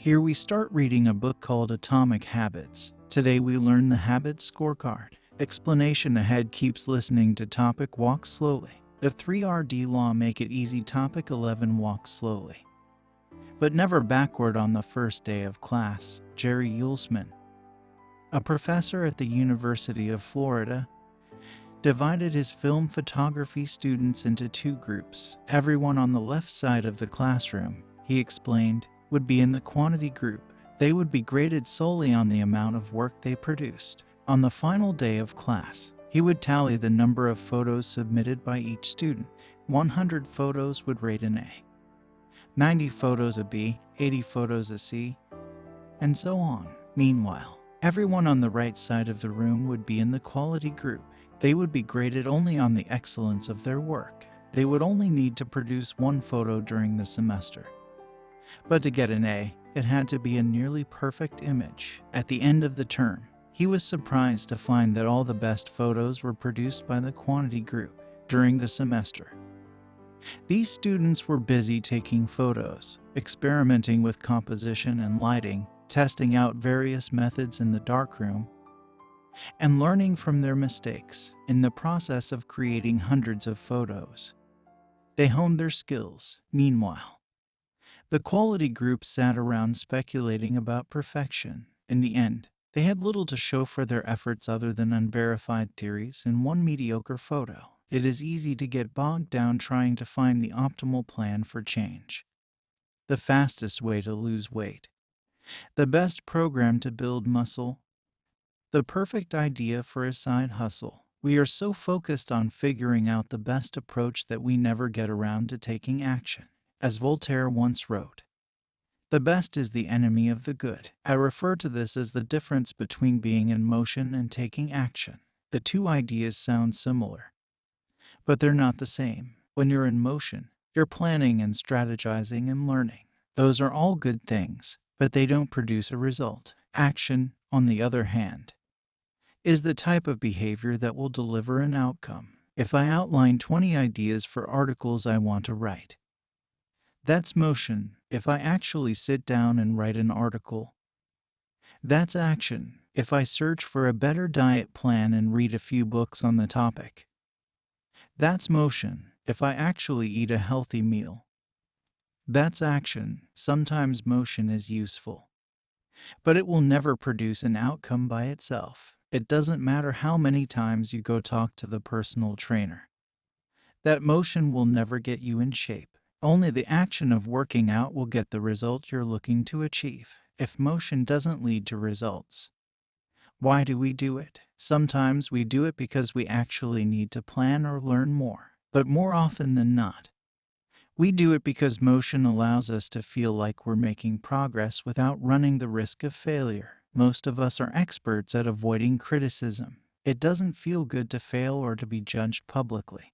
Here we start reading a book called Atomic Habits. Today we learn the Habits Scorecard. Explanation ahead. Keeps listening to topic. Walk slowly. The 3RD law. Make it easy. Topic 11. Walk slowly, but never backward. On the first day of class, Jerry Uelsman, a professor at the University of Florida, divided his film photography students into two groups. Everyone on the left side of the classroom, he explained, would be in the quantity group. They would be graded solely on the amount of work they produced. On the final day of class, he would tally the number of photos submitted by each student. 100 photos would rate an A, 90 photos a B, 80 photos a C, and so on. Meanwhile, everyone on the right side of the room would be in the quality group. They would be graded only on the excellence of their work. They would only need to produce one photo during the semester. But to get an A, it had to be a nearly perfect image. At the end of the term, he was surprised to find that all the best photos were produced by the quantity group during the semester. These students were busy taking photos, experimenting with composition and lighting, testing out various methods in the darkroom, and learning from their mistakes. In the process of creating hundreds of photos, they honed their skills. Meanwhile, the quality group sat around speculating about perfection. In the end, they had little to show for their efforts other than unverified theories and one mediocre photo. It is easy to get bogged down trying to find the optimal plan for change, the fastest way to lose weight, the best program to build muscle, the perfect idea for a side hustle. We are so focused on figuring out the best approach that we never get around to taking action. As Voltaire once wrote, "The best is the enemy of the good." I refer to this as the difference between being in motion and taking action. The two ideas sound similar, but they're not the same. When you're in motion, you're planning and strategizing and learning. Those are all good things, but they don't produce a result. Action, on the other hand, is the type of behavior that will deliver an outcome. If I outline 20 ideas for articles I want to write, that's motion. If I actually sit down and write an article, that's action. If I search for a better diet plan and read a few books on the topic, that's motion. If I actually eat a healthy meal, that's action. Sometimes motion is useful, but it will never produce an outcome by itself. It doesn't matter how many times you go talk to the personal trainer. That motion will never get you in shape. Only the action of working out will get the result you're looking to achieve. If motion doesn't lead to results, why do we do it? Sometimes we do it because we actually need to plan or learn more. But more often than not, we do it because motion allows us to feel like we're making progress without running the risk of failure. Most of us are experts at avoiding criticism. It doesn't feel good to fail or to be judged publicly,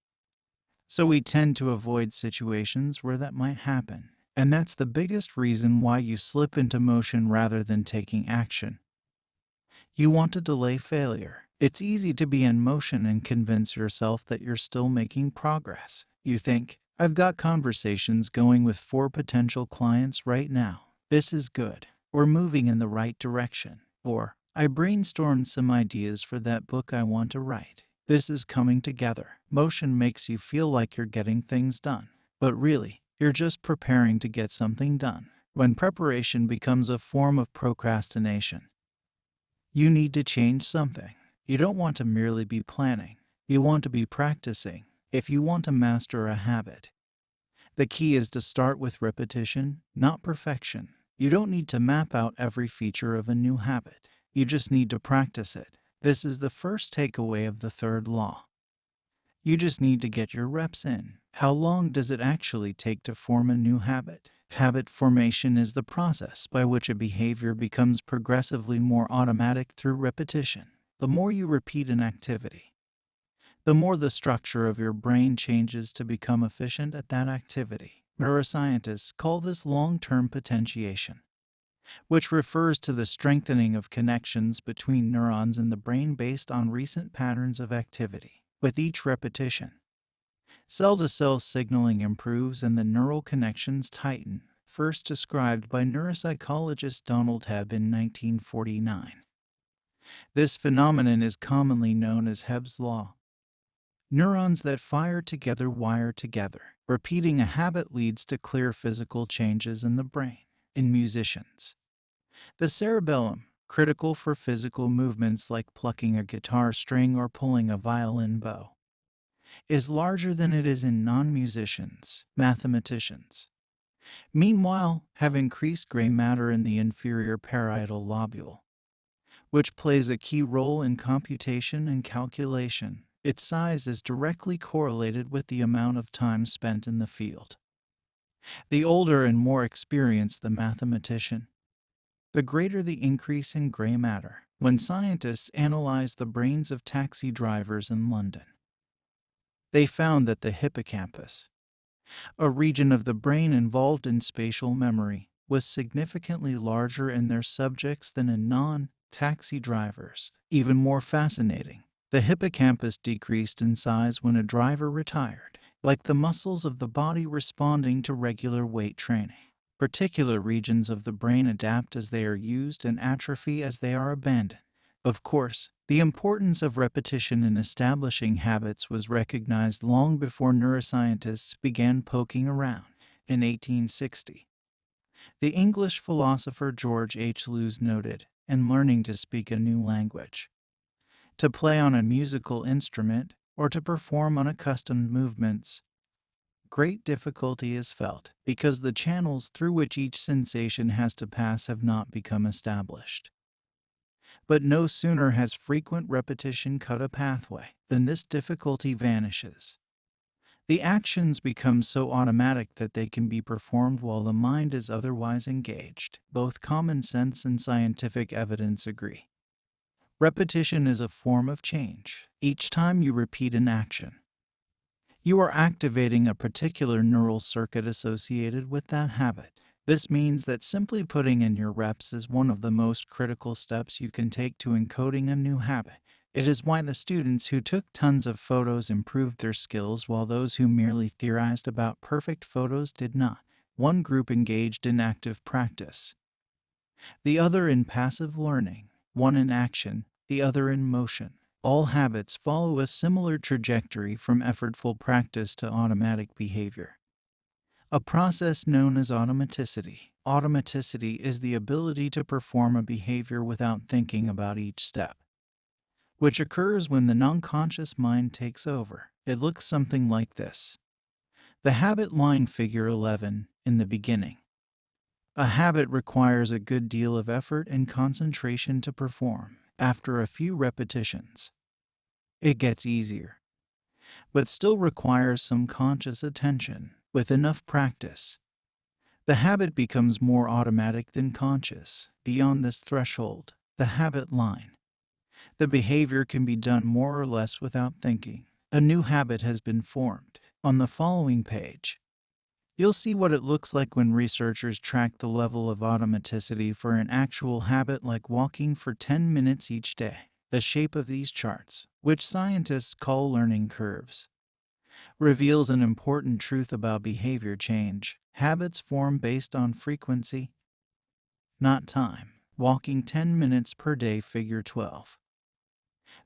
so we tend to avoid situations where that might happen. And that's the biggest reason why you slip into motion rather than taking action. You want to delay failure. It's easy to be in motion and convince yourself that you're still making progress. You think, "I've got conversations going with 4 potential clients right now. This is good. We're moving in the right direction." Or, "I brainstormed some ideas for that book I want to write. This is coming together." Motion makes you feel like you're getting things done, but really, you're just preparing to get something done. When preparation becomes a form of procrastination, you need to change something. You don't want to merely be planning. You want to be practicing. If you want to master a habit, the key is to start with repetition, not perfection. You don't need to map out every feature of a new habit. You just need to practice it. This is the first takeaway of the third law. You just need to get your reps in. How long does it actually take to form a new habit? Habit formation is the process by which a behavior becomes progressively more automatic through repetition. The more you repeat an activity, the more the structure of your brain changes to become efficient at that activity. Neuroscientists call this long-term potentiation, which refers to the strengthening of connections between neurons in the brain based on recent patterns of activity. With each repetition, cell-to-cell signaling improves and the neural connections tighten. first described by neuropsychologist Donald Hebb in 1949. This phenomenon is commonly known as Hebb's law. Neurons that fire together wire together. Repeating a habit leads to clear physical changes in the brain. In musicians, the cerebellum, critical for physical movements like plucking a guitar string or pulling a violin bow, is larger than it is in non-musicians. Mathematicians, meanwhile, have increased gray matter in the inferior parietal lobule, which plays a key role in computation and calculation. Its size is directly correlated with the amount of time spent in the field. The older and more experienced the mathematician, the greater the increase in gray matter. When scientists analyzed the brains of taxi drivers in London, they found that the hippocampus, a region of the brain involved in spatial memory, was significantly larger in their subjects than in non-taxi drivers. Even more fascinating, the hippocampus decreased in size when a driver retired, like the muscles of the body responding to regular weight training. Particular regions of the brain adapt as they are used and atrophy as they are abandoned. Of course, the importance of repetition in establishing habits was recognized long before neuroscientists began poking around. In 1860, the English philosopher George H. Lewes noted, "In learning to speak a new language, to play on a musical instrument, or to perform unaccustomed movements, great difficulty is felt, because the channels through which each sensation has to pass have not become established." But no sooner has frequent repetition cut a pathway than this difficulty vanishes. The actions become so automatic that they can be performed while the mind is otherwise engaged. Both common sense and scientific evidence agree. Repetition is a form of change. Each time you repeat an action, you are activating a particular neural circuit associated with that habit. This means that simply putting in your reps is one of the most critical steps you can take to encoding a new habit. It is why the students who took tons of photos improved their skills while those who merely theorized about perfect photos did not. One group engaged in active practice, the other in passive learning, one in action, the other in motion. All habits follow a similar trajectory from effortful practice to automatic behavior, a process known as automaticity. Automaticity is the ability to perform a behavior without thinking about each step, which occurs when the non-conscious mind takes over. It looks something like this. The habit line, figure 11, in the beginning. A habit requires a good deal of effort and concentration to perform. After a few repetitions, it gets easier, but still requires some conscious attention. With enough practice, the habit becomes more automatic than conscious. Beyond this threshold, the habit line, the behavior can be done more or less without thinking. A new habit has been formed. On the following page, you'll see what it looks like when researchers track the level of automaticity for an actual habit like walking for 10 minutes each day. The shape of these charts, which scientists call learning curves, reveals an important truth about behavior change. Habits form based on frequency, not time. Walking 10 minutes per day, figure 12.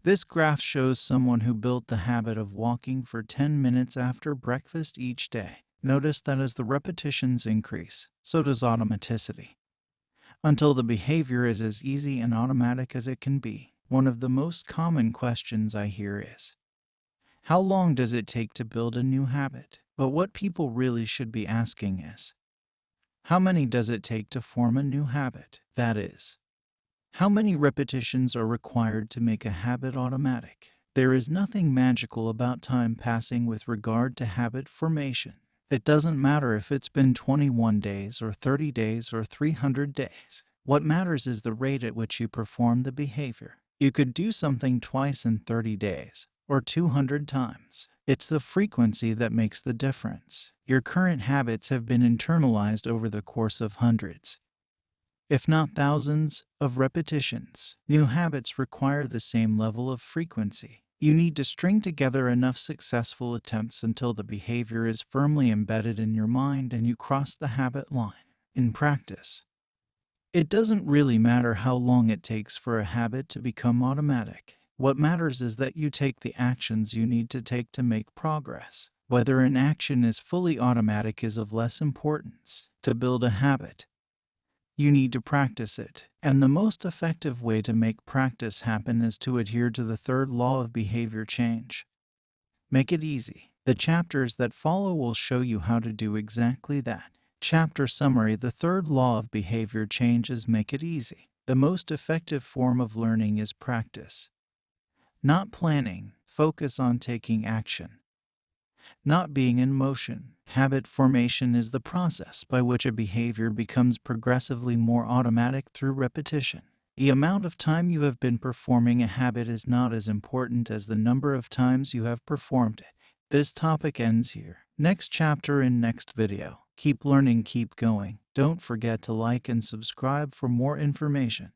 This graph shows someone who built the habit of walking for 10 minutes after breakfast each day. Notice that as the repetitions increase, so does automaticity, until the behavior is as easy and automatic as it can be. One of the most common questions I hear is, how long does it take to build a new habit? But what people really should be asking is, how many does it take to form a new habit? That is, how many repetitions are required to make a habit automatic? There is nothing magical about time passing with regard to habit formation. It doesn't matter if it's been 21 days or 30 days or 300 days. What matters is the rate at which you perform the behavior. You could do something twice in 30 days, or 200 times. It's the frequency that makes the difference. Your current habits have been internalized over the course of hundreds, if not thousands, of repetitions. New habits require the same level of frequency. You need to string together enough successful attempts until the behavior is firmly embedded in your mind and you cross the habit line. in practice. It doesn't really matter how long it takes for a habit to become automatic. What matters is that you take the actions you need to take to make progress. Whether an action is fully automatic is of less importance. To build a habit, you need to practice it, and the most effective way to make practice happen is to adhere to the third law of behavior change. Make it easy. The chapters that follow will show you how to do exactly that. Chapter Summary: The third law of behavior change is make it easy. The most effective form of learning is practice. Not planning. Focus on taking action. Not being in motion. Habit formation is the process by which a behavior becomes progressively more automatic through repetition. The amount of time you have been performing a habit is not as important as the number of times you have performed it. This topic ends here. Next chapter in next video. Keep learning, keep going. Don't forget to like and subscribe for more information.